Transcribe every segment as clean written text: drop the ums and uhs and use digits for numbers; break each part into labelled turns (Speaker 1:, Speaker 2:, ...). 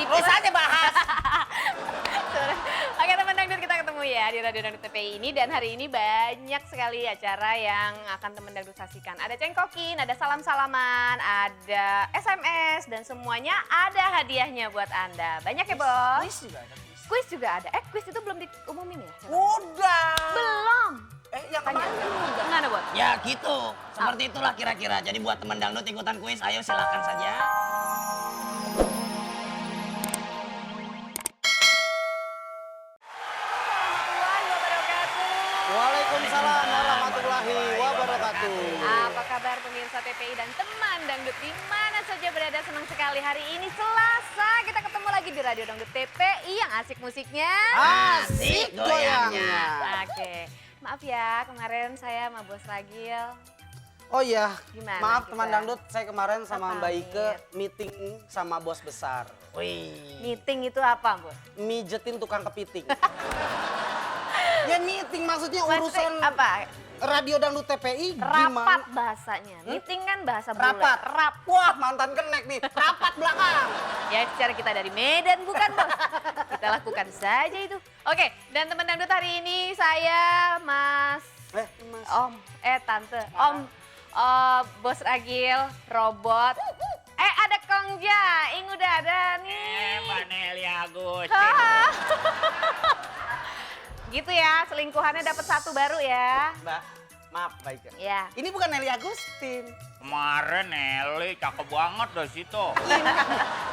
Speaker 1: Terus aja bahas.
Speaker 2: Oke teman dangdut, kita ketemu ya di Radio Dangdut TPI ini. Dan hari ini banyak sekali acara yang akan teman dangdut saksikan. Ada cengkokin, ada salam-salaman, ada SMS, dan semuanya ada hadiahnya buat Anda. Banyak ya bos?
Speaker 1: Kuis juga ada kuis.
Speaker 2: Kuis juga ada. Kuis itu belum diumumin ya?
Speaker 1: Udah.
Speaker 2: Belum.
Speaker 1: Yang kemarin kan udah.
Speaker 2: Gimana bos?
Speaker 3: Ya gitu, seperti itulah kira-kira. Jadi buat teman dangdut ikutan kuis, ayo silakan saja.
Speaker 1: Waalaikumsalam warahmatullahi wabarakatuh.
Speaker 2: Apa kabar pemirsa TPI dan teman dangdut di mana saja berada? Senang sekali hari ini Selasa kita ketemu lagi di Radio Dangdut TPI yang asik musiknya.
Speaker 1: Asik goyangnya.
Speaker 2: Oke, maaf ya kemarin saya sama Bos Ragil.
Speaker 1: Oh iya,
Speaker 2: Gimana
Speaker 1: maaf
Speaker 2: kita?
Speaker 1: teman dangdut, saya kemarin sama
Speaker 2: Apa,
Speaker 1: Mbak Ike
Speaker 2: Mir?
Speaker 1: meeting sama bos besar.
Speaker 3: Wih.
Speaker 2: Meeting itu apa, Bos?
Speaker 1: Mijetin tukang kepiting. Ya meeting maksudnya urusan
Speaker 2: apa?
Speaker 1: Radio Dangdut TPI
Speaker 2: Rapat
Speaker 1: gimana?
Speaker 2: bahasanya. Meeting kan bahasa bule.
Speaker 1: Rapat. Wah mantan kenek nih, rapat belakang.
Speaker 2: Ya secara kita dari Medan bukan bos. Kita lakukan saja itu. Oke, dan teman dangdut hari ini saya Mas
Speaker 1: Mas.
Speaker 2: Tante, Bos Ragil, Robot. Ada Kong Jaing udah ada nih.
Speaker 3: Mbak Nelly Agustin.
Speaker 2: Hah. Gitu ya, selingkuhannya dapat satu baru ya.
Speaker 1: Mbak, maaf Mbak Ike.
Speaker 2: Ya.
Speaker 1: Ini bukan Nelly Agustin.
Speaker 3: Kemarin Nelly cakep banget dari situ.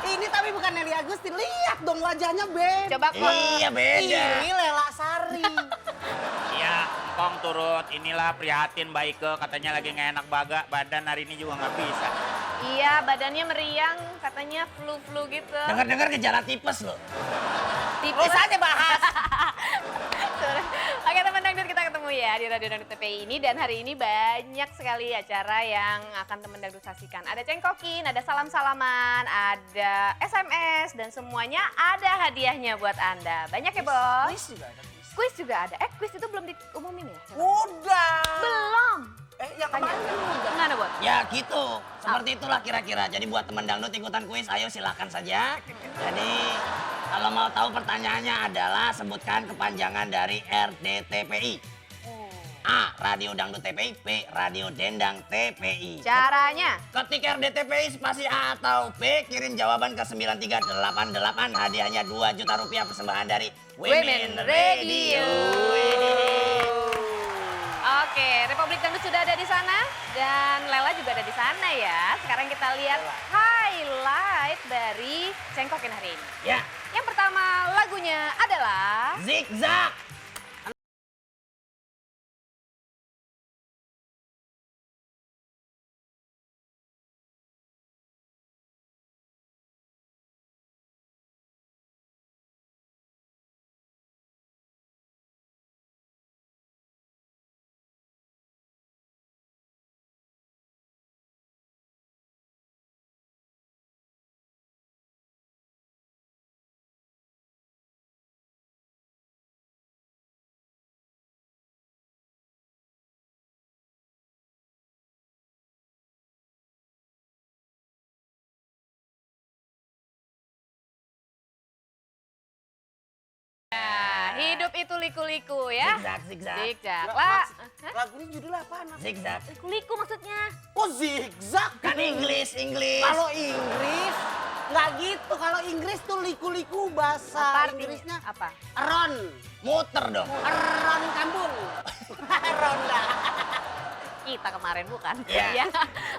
Speaker 1: Ini tapi bukan Nelly Agustin. Lihat dong wajahnya beda.
Speaker 2: Coba Kong.
Speaker 3: Iya beda.
Speaker 1: Ini Lela Sari.
Speaker 3: Iya, Kong turut inilah prihatin Mbak Ike, katanya lagi nggak enak badan hari ini juga nggak bisa.
Speaker 2: Iya, badannya meriang, katanya flu-flu gitu.
Speaker 3: Dengar-dengar gejala tipes loh.
Speaker 2: Tipes.
Speaker 1: Terus aja bahas.
Speaker 2: Oke teman dangdut, kita ketemu ya di Radio Dangdut TPI ini. Dan hari ini banyak sekali acara yang akan teman dangdut saksikan. Ada cengkokin, ada salam-salaman, ada SMS, dan semuanya ada hadiahnya buat Anda. Banyak ya bos?
Speaker 1: Kuis juga ada kuis.
Speaker 2: Kuis juga ada. Kuis itu belum diumumin ya?
Speaker 1: Udah.
Speaker 2: Belum.
Speaker 1: Yang kemarin kan udah.
Speaker 2: Gimana bos?
Speaker 3: Ya gitu, seperti itulah kira-kira. Jadi buat teman dangdut ikutan kuis, ayo silakan saja. Jadi kalau mau tahu pertanyaannya adalah sebutkan kepanjangan dari RDTPI. A. Radio Dangdut TPI. B. Radio Dendang TPI.
Speaker 2: Caranya?
Speaker 3: Ketik RDTPI spasi A atau B, kirim jawaban ke 9388. Hadiahnya 2 juta rupiah persembahan dari Women Radio.
Speaker 2: Oke, Republik Dangdut sudah ada di sana dan Lela juga ada di sana ya. Sekarang kita lihat highlight dari cengkokin hari ini.
Speaker 3: Ya,
Speaker 2: Yang pertama lagunya adalah
Speaker 3: zigzag.
Speaker 2: Hidup itu liku-liku ya.
Speaker 3: Zigzag, zigzag.
Speaker 2: Zigzag. Lah,
Speaker 1: Lagu ini judulnya apaan?
Speaker 3: Zigzag.
Speaker 2: liku-liku maksudnya.
Speaker 1: Oh zigzag.
Speaker 3: Kan Inggris.
Speaker 1: Kalau Inggris nggak gitu. Kalau Inggris tuh liku-liku bahasa
Speaker 2: Apa artinya?
Speaker 1: Inggrisnya
Speaker 2: Apa?
Speaker 1: ron.
Speaker 3: Muter dong.
Speaker 1: Ron kampung. Ronda.
Speaker 2: Kita kemarin bukan?
Speaker 3: Iya.
Speaker 2: Ya.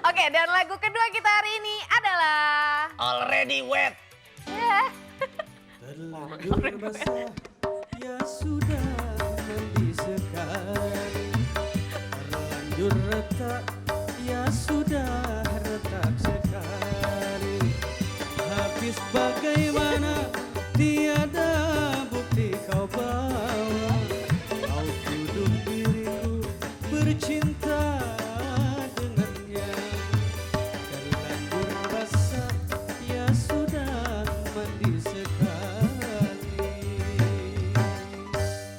Speaker 2: Oke, dan lagu kedua kita hari ini adalah
Speaker 3: Already wet.
Speaker 2: ya.
Speaker 4: Terlanjur basah, ya sudah mandi sekali. Terlanjur retak, ya sudah retak sekali. Habis bagaimana, tiada bukti kau bawa. Kau tuduh diriku bercinta dengannya. Terlanjur basah, ya sudah mandi sekali.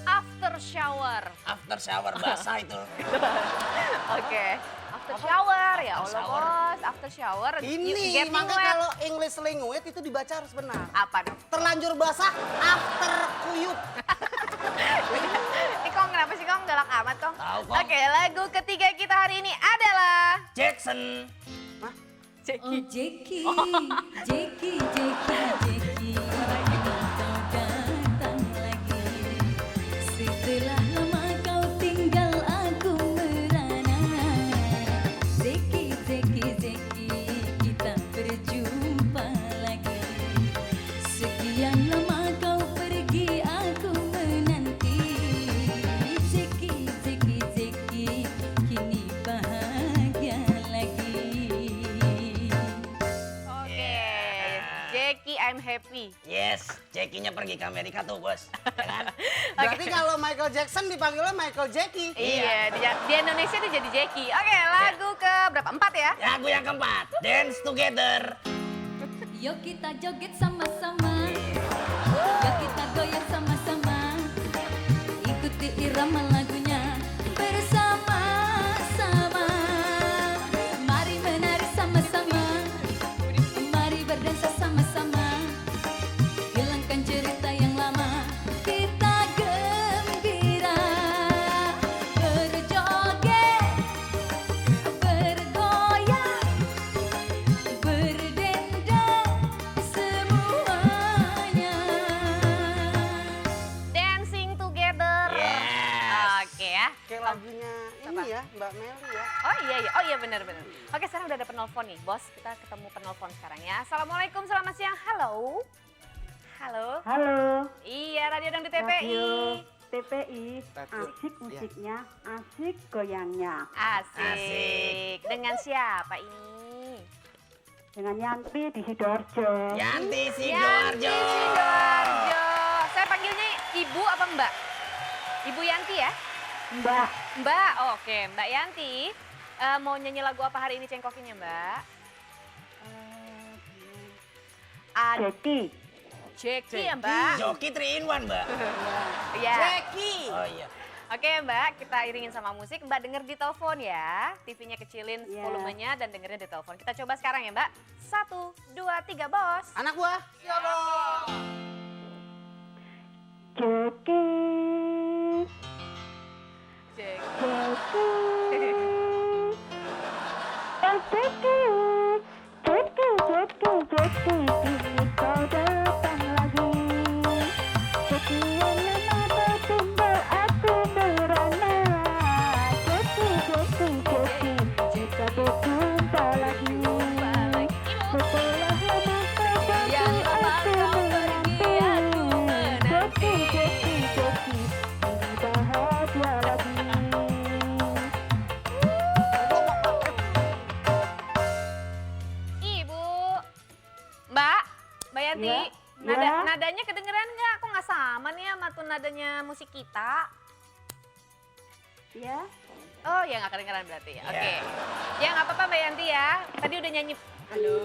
Speaker 2: After shower.
Speaker 3: After shower basah itu.
Speaker 2: Oke. After shower ya Allah
Speaker 3: shower.
Speaker 2: bos. after shower. you
Speaker 1: Ini
Speaker 2: get
Speaker 1: makanya
Speaker 2: wet.
Speaker 1: kalau English language itu dibaca harus benar.
Speaker 2: Apa dong?
Speaker 1: Terlanjur basah after kuyup.
Speaker 2: Ini Kong kenapa sih Kong galak amat Kong?
Speaker 3: Tahu, Kong.
Speaker 2: Oke, lagu ketiga kita hari ini adalah
Speaker 3: Jackson.
Speaker 2: Jackie.
Speaker 5: Oh Jackie, Jackie, Jackie, Jackie, kau datang lagi. Setelah lama kau tinggal aku merana. Jackie, Jackie, Jackie, kita berjumpa lagi. Sekian lama kau pergi aku menanti. Jackie, Jackie, Jackie, kini bahagia lagi.
Speaker 2: Oke, Jackie I'm happy.
Speaker 3: Yes, Jackie-nya pergi ke Amerika tuh, Bos. Ya kan?
Speaker 1: Berarti kalau Michael Jackson dipanggilnya Michael Jackie.
Speaker 2: Iya, di Indonesia dia jadi Jackie. Oke, lagu ke berapa? 4 ya?
Speaker 3: Lagu yang keempat, Dance Together.
Speaker 5: Yuk kita joget sama-sama, yuk kita goyang sama-sama, ikuti irama lagunya bersama-sama. Mari menari sama-sama, mari berdansa sama-sama, hilangkan cerita yang lama, kita gembira, berjoget, bergoyang, berdendang semuanya.
Speaker 2: Dancing Together.
Speaker 3: Yes.
Speaker 2: Oke ya.
Speaker 1: Kayak lagunya ini ya, Mbak Meli ya.
Speaker 2: Oh iya benar-benar. Oke, sekarang udah ada penelpon nih, Bos. Kita ketemu penelpon sekarang ya. Assalamualaikum, selamat siang. Halo. Halo.
Speaker 6: Halo,
Speaker 2: Iya, Radio Dangdut TPI.
Speaker 6: Radio TPI,
Speaker 1: Radio,
Speaker 6: asik
Speaker 1: iya.
Speaker 6: musiknya, asik goyangnya.
Speaker 2: Asik.
Speaker 3: Asik.
Speaker 2: Dengan siapa ini?
Speaker 6: Dengan Yanti di Sidoarjo.
Speaker 3: Yanti
Speaker 2: Yanti
Speaker 3: Sidoarjo.
Speaker 2: Sidoarjo. Saya panggilnya Ibu apa Mbak? Ibu Yanti ya?
Speaker 6: Mbak,
Speaker 2: Mbak, oke. Mbak Yanti, mau nyanyi lagu apa hari ini cengkokinnya Mbak? Ada
Speaker 6: Jackie,
Speaker 2: Jackie ya Mbak?
Speaker 3: Joki 3 in 1, Mbak.
Speaker 2: Iya.
Speaker 1: Jackie.
Speaker 3: Oh iya.
Speaker 2: Oke Mbak, kita iringin sama musik. Mbak denger di telepon ya. TV-nya kecilin
Speaker 6: Iya.
Speaker 2: volumenya dan dengerin di telepon. Kita coba sekarang ya Mbak. 1, 2, 3, Bos.
Speaker 1: Anak gua. Siap, Bos.
Speaker 6: Jackie,
Speaker 2: Jackie.
Speaker 6: Jackie, kini kau datang lagi. Sekian lama kau tinggal aku merana. Jackie, kita berjumpa lagi. Setelah lama kau pergi aku menanti. Jackie, kini bahagia lagi.
Speaker 2: Ibu. Mbak Yanti.
Speaker 6: Iya,
Speaker 2: Nadanya kedengeran nggak? Kok nggak sama nih sama tuh nadanya musik kita?
Speaker 6: Ya,
Speaker 2: Oh ya nggak kedengeran berarti ya.
Speaker 3: Iya.
Speaker 2: Oke. Ya nggak apa-apa Mbak Yanti ya. Tadi udah nyanyi. Halo.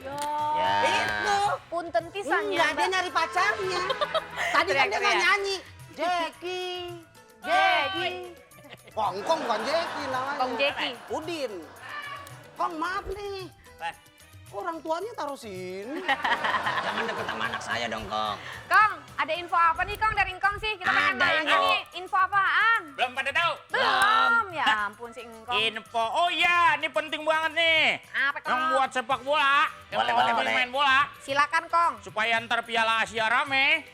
Speaker 2: Yo.
Speaker 3: Ya.
Speaker 1: Itu.
Speaker 2: Punten pisannya
Speaker 1: Enggak, dia
Speaker 2: Mbak.
Speaker 1: nyari pacarnya. Tadi kan dia nggak
Speaker 2: Teriak-teriak.
Speaker 1: nyanyi. Jackie.
Speaker 2: Jackie.
Speaker 1: Kongkong bukan Jackie namanya.
Speaker 2: Kong Jackie.
Speaker 1: Udin. Kong maaf nih.
Speaker 3: Eh,
Speaker 1: Kok orang tuanya taruh sini?
Speaker 3: jangan deket sama anak saya dong, Kong.
Speaker 2: Kong, ada info apa nih Kong dari Engkong sih? Kita pengen
Speaker 3: Ada
Speaker 2: nanya
Speaker 3: info.
Speaker 2: nih, info apaan?
Speaker 7: Belum pada tahu?
Speaker 2: Belum, ya ampun si Engkong.
Speaker 7: Info, oh iya, ini penting banget nih.
Speaker 2: Apa Kong?
Speaker 7: Yang buat sepak bola,
Speaker 3: Boleh,
Speaker 7: yang
Speaker 3: boleh,
Speaker 7: mau
Speaker 3: boleh.
Speaker 7: main bola,
Speaker 2: Silakan Kong.
Speaker 7: supaya ntar Piala Asia rame.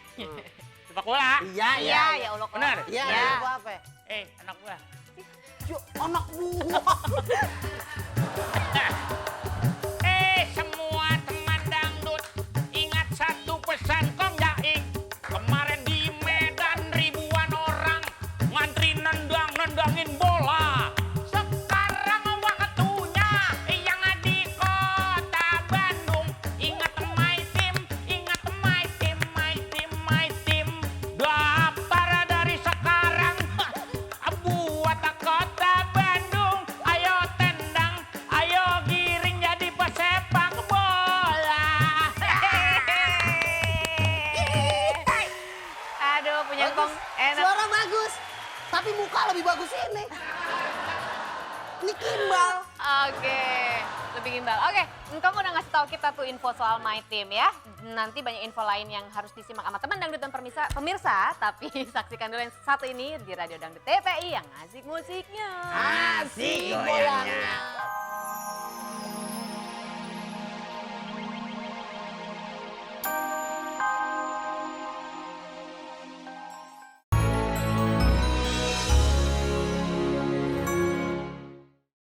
Speaker 7: Sepak bola.
Speaker 1: Iya,
Speaker 2: Iya, ya Allah Kong.
Speaker 7: Benar?
Speaker 1: Iya,
Speaker 2: Iya.
Speaker 1: gua apa?
Speaker 7: Anak gua.
Speaker 1: Yuk, anak buah.
Speaker 7: Semua teman dangdut, ingat satu pesan Kong Jaing. Kemarin di Medan ribuan orang ngantri nendangin bola. Sekarang waktunya yang di kota Bandung. Ingat my team, ingat my team, my team, my team. Daftar dari sekarang buat kota Bandung. Ayo
Speaker 2: Jumping Imbal. Oke, kamu udah ngasih tahu kita tuh info soal My Team ya. Nanti banyak info lain yang harus disimak sama teman dangdut dan pemirsa. Tapi saksikan dulu yang satu ini di Radio Dangdut TPI yang asik musiknya.
Speaker 3: Asik goyangnya.